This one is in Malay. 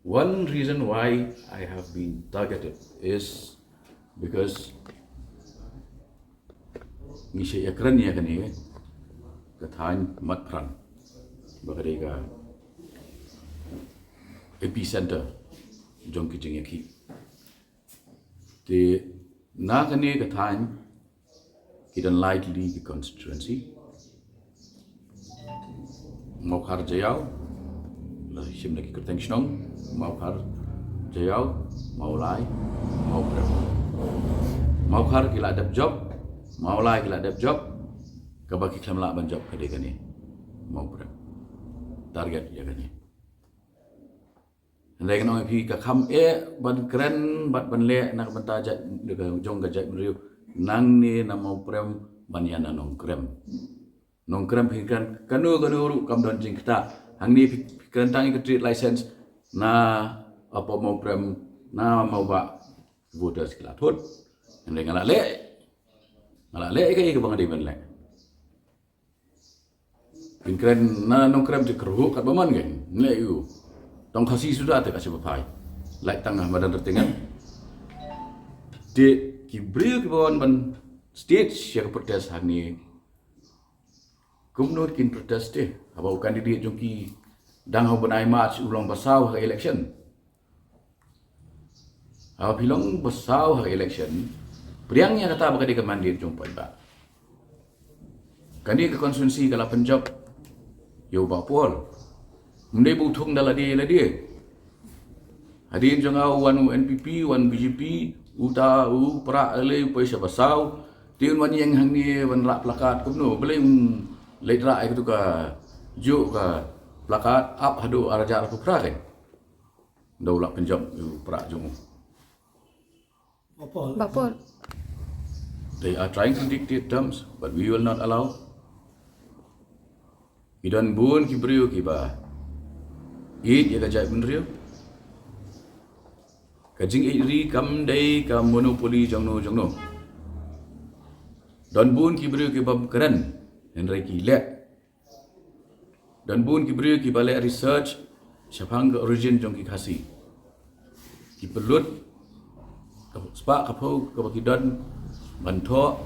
One reason why I have been targeted is because ngisi ekran ya kan ni kathan matpran bagari ka epicenter jong ki jing ki te na kan ni kathan kidan lightly the constituency mau khar jayau la shim na ki kerteng shnong mau khar jayau mau lai mau prem mau khar kila dap job mau lai kila dap job kabaki klam la ban job kade kan ni mau prem target ya kan ni Lagi nak pergi ke kam ban keren ban le nak banta jat dekat jong gajat meriu nang ni nama prem banyana nong krem pikiran kanu ru kam don jing kita hang ni pikiran tangi ke treat license na apa mau prem na mau ba voters kila thot ngai ngala le ke bang di ban le pikiran na nong krem je keruh kat baman kan le you tong kasih sudah tak kasih bapai like tangah badan tertingan di kibriu ki bawan ban stage yang protes hani gubernur kin protes deh apa kandidat jongki dang hau benai march ulang basau ha election apa bilang basau ha election priangnya kata bakal di kemandir jumpa ba kan di ke konstitusi kala Punjab yo ba pol Mendai butung dalam dia. Hadin jangan wan NPP, wan BJP, uta pra le paisa basau. Tiun wan yang hang ni wan rak plakat kumno. Boleh letra itu ka juk ka plakat up hadu araja aku pra kan. Daulah Punjab pra jumu. Bapor. They are trying to dictate terms, but we will not allow. Idan bun kibriu kiba. It ya kajai benriu. Kajing iri kam dai kam monopoli jangno. Dan bun kibriu ki bab keren henry ki let. Dan bun kibriu ki balai research syapang ke origin jong ki khasi. Ki pelut sepak kapau ke baki dan bantok